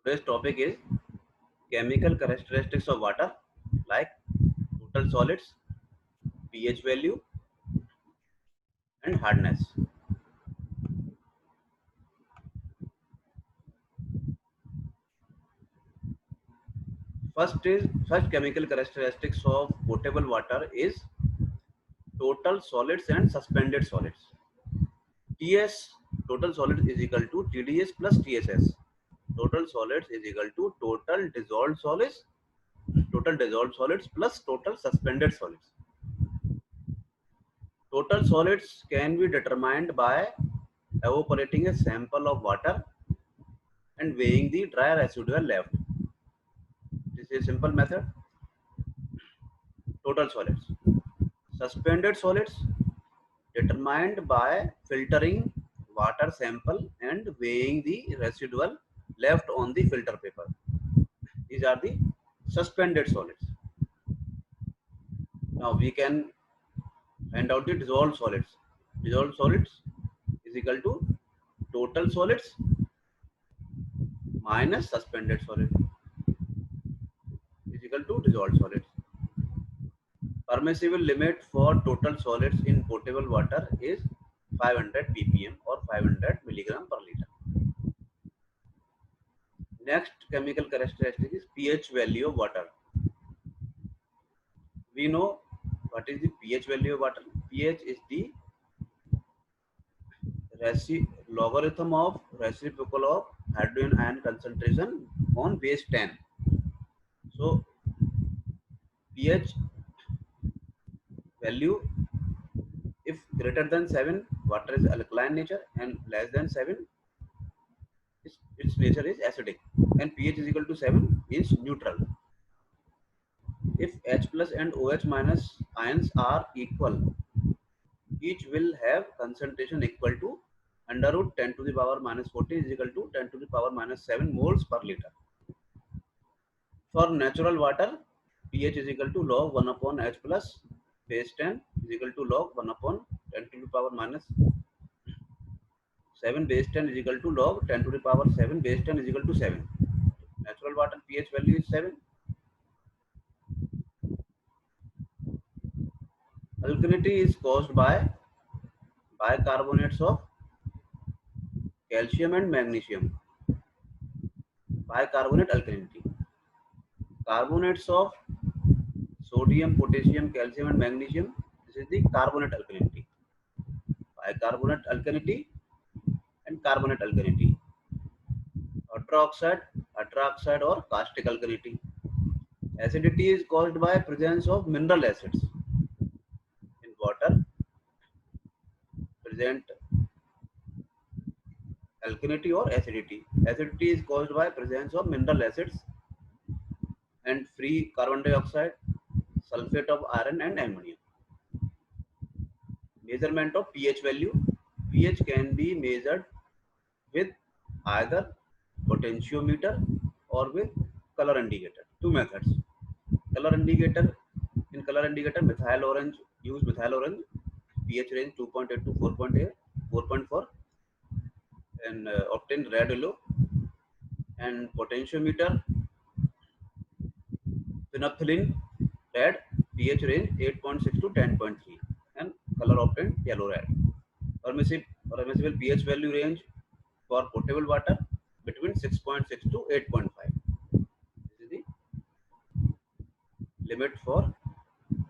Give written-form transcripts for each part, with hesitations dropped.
Today's topic is chemical characteristics of water, like total solids, pH value, and hardness. First chemical characteristics of potable water is total solids and suspended solids. TS, total solids, is equal to TDS plus TSS. Total solids is equal to total dissolved solids plus total suspended solids. Total solids can be determined by evaporating a sample of water and weighing the dry residual left. This is a simple method. Total solids. Suspended solids determined by filtering water sample and weighing the residual left on the filter paper. These are the suspended solids. Now we can find out the dissolved solids. Dissolved solids is equal to total solids minus suspended solids is equal to dissolved solids. Permissible limit for total solids in potable water is 500 ppm or 500 milligram per liter. Next chemical characteristic is pH value of water. We know what is the pH value of water. pH is the logarithm of reciprocal of hydrogen ion concentration on base 10. So pH value, if greater than 7, water is alkaline nature, and less than 7, its nature is acidic, and pH is equal to 7 is neutral. If H plus and OH minus ions are equal, each will have concentration equal to under root 10 to the power minus 14 is equal to 10 to the power minus 7 moles per liter. For natural water, pH is equal to log 1 upon H plus base 10 is equal to log 1 upon 10 to the power minus 7 base 10 is equal to log 10 to the power 7 base 10 is equal to 7. Natural water pH value is 7. Alkalinity is caused by bicarbonates of calcium and magnesium. Bicarbonate alkalinity. Carbonates of sodium, potassium, calcium and magnesium. This is the carbonate alkalinity. Bicarbonate alkalinity and carbonate alkalinity. Hydroxide or caustic alkalinity. Acidity is caused by presence of mineral acids in water. Present alkalinity or acidity. Acidity is caused by presence of mineral acids and free carbon dioxide, sulfate of iron and ammonium. Measurement of pH value. pH can be measured with either potentiometer or with color indicator. Two methods. Color indicator. In color indicator, methyl orange, use methyl orange, pH range 2.8 to 4.8, 4.4, and obtain red yellow. And potentiometer, phenolphthalein red, pH range 8.6 to 10.3, and color obtained yellow red. Permissible pH value range for potable water between 6.6 to 8.5. This is the limit for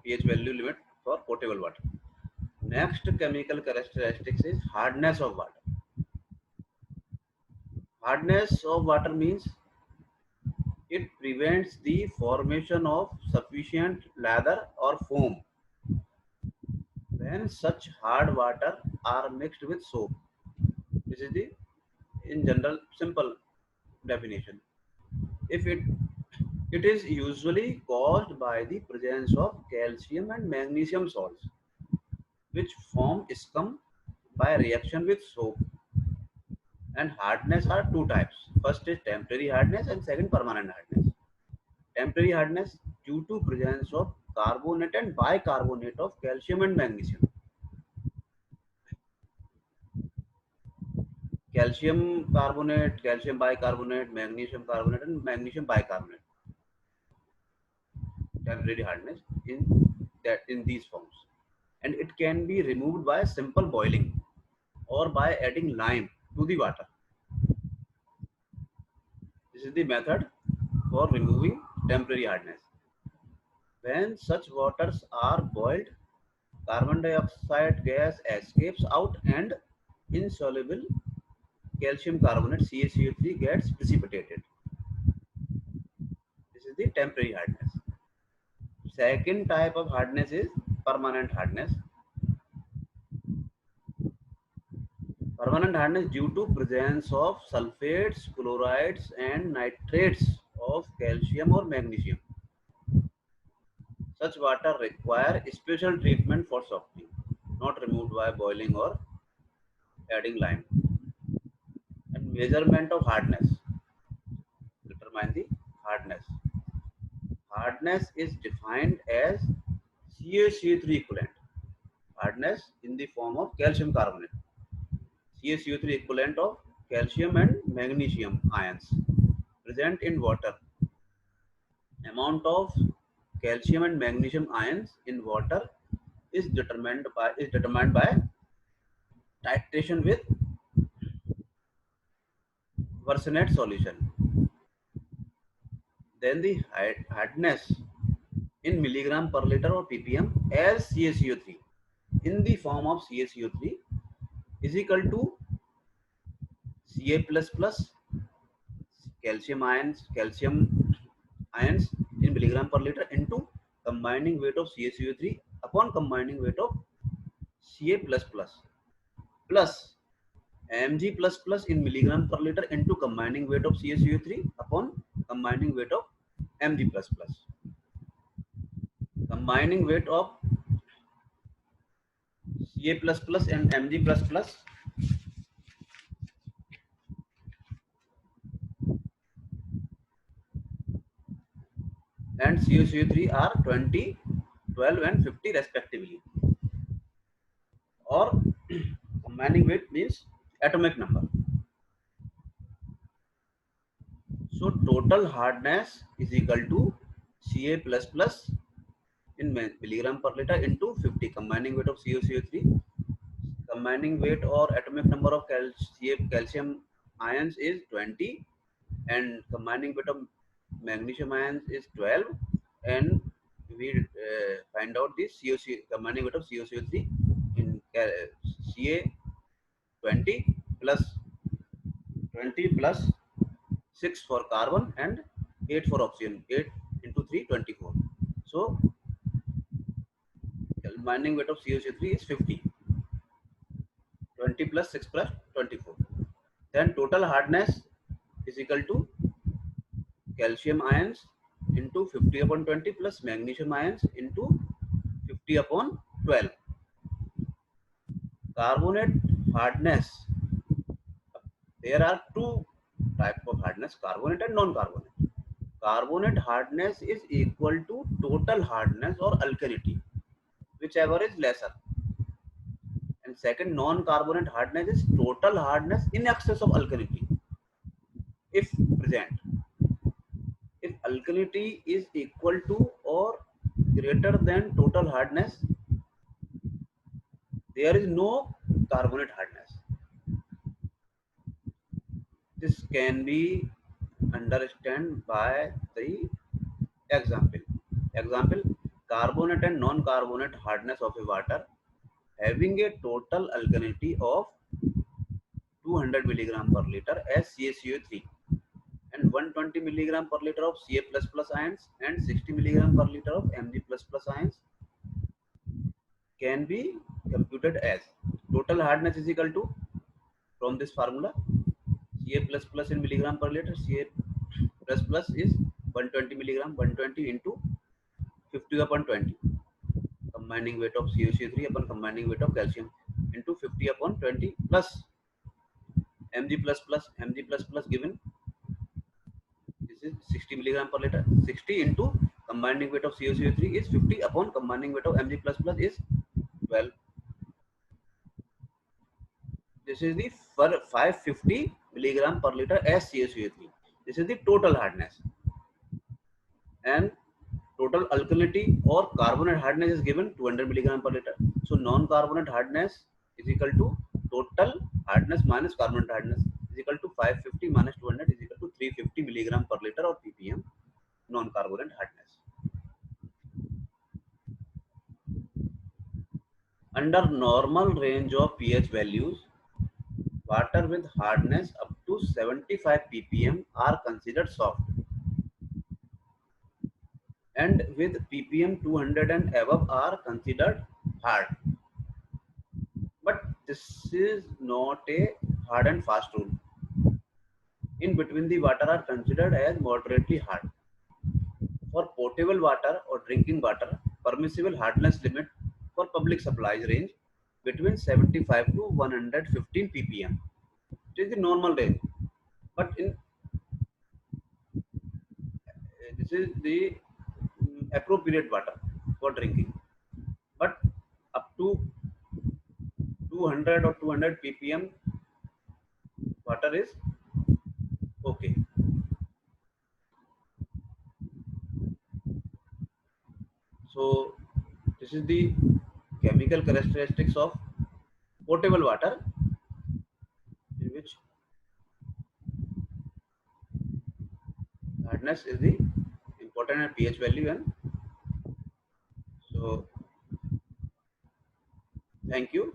pH value limit for potable water. Next chemical characteristics is hardness of water. Hardness of water means it prevents the formation of sufficient lather or foam when such hard water are mixed with soap. This is the in general simple definition. If it is usually caused by the presence of calcium and magnesium salts, which form scum by reaction with soap. And hardness are two types. First is temporary hardness and second permanent hardness. Temporary hardness due to presence of carbonate and bicarbonate of calcium and magnesium. calcium carbonate, calcium bicarbonate, magnesium carbonate, and magnesium bicarbonate. Temporary hardness in these forms, and it can be removed by simple boiling or by adding lime to the water. This is the method for removing temporary hardness. When such waters are boiled, carbon dioxide gas escapes out and insoluble calcium carbonate CaCO3 gets precipitated. This is the temporary hardness. Second type of hardness is permanent hardness. Permanent hardness due to presence of sulfates, chlorides and nitrates of calcium or magnesium. Such water require special treatment for softening, not removed by boiling or adding lime. And measurement of hardness. Determine the hardness. Hardness is defined as CaCO3 equivalent. Hardness in the form of calcium carbonate. CaCO3 equivalent of calcium and magnesium ions present in water. Amount of calcium and magnesium ions in water is determined by titration with Versenate solution. Then the hardness in milligram per liter or ppm as CaCO3 in the form of CaCO3 is equal to Ca++ calcium ions in milligram per liter into combining weight of CaCO3 upon combining weight of Ca++ plus Mg++ in milligram per liter into combining weight of CaCO3 upon combining weight of Mg++. Combining weight of Ca++ and Mg++ and CaCO3 are 20, 12 and 50 respectively. Or combining weight means atomic number. So total hardness is equal to Ca++ in milligram per liter into 50 combining weight of CaCO3. Combining weight or atomic number of calcium ions is 20 and combining weight of magnesium ions is 12, and we find out this combining weight of CaCO3 in Ca20 plus 20 plus 6 for carbon and 8 for oxygen. 8 into 3 24. So combining weight of CaCO3 is 50. 20 plus 6 plus 24. Then total hardness is equal to calcium ions into 50 upon 20 plus magnesium ions into 50 upon 12. Carbonate hardness. There are two types of hardness, carbonate and non-carbonate. Carbonate hardness is equal to total hardness or alkalinity, whichever is lesser. And second, non-carbonate hardness is total hardness in excess of alkalinity, if present. If alkalinity is equal to or greater than total hardness, there is no carbonate hardness. This can be understood by the example. Example, carbonate and non-carbonate hardness of a water having a total alkalinity of 200 milligram per liter as CaCO3 and 120 milligram per liter of Ca++ ions and 60 milligram per liter of Mg++ ions can be computed as total hardness is equal to, from this formula, Ca++ in milligram per liter, Ca++ is 120 milligram, 120 into 50 upon 20, combining weight of CaCO3 upon combining weight of calcium into 50 upon 20 plus Mg++, given this is 60 milligram per liter. 60 into combining weight of CaCO3 is 50 upon combining weight of Mg++ is 12. This is the for 550 milligram per liter SCSO3. This is the total hardness, and total alkalinity or carbonate hardness is given 200 milligram per liter. So non-carbonate hardness is equal to total hardness minus carbonate hardness is equal to 550 minus 200 is equal to 350 milligram per liter or ppm non-carbonate hardness. Under normal range of pH values, water with hardness up to 75 ppm are considered soft, and with ppm 200 and above are considered hard. But this is not a hard and fast rule. In between the water are considered as moderately hard. For potable water or drinking water, permissible hardness limit for public supplies range between 75 to 115 ppm. It is the normal range. But in this is the appropriate water for drinking. But up to 200 or 200 ppm water is okay. So this is the chemical characteristics of potable water, in which hardness is the important and pH value. And so thank you.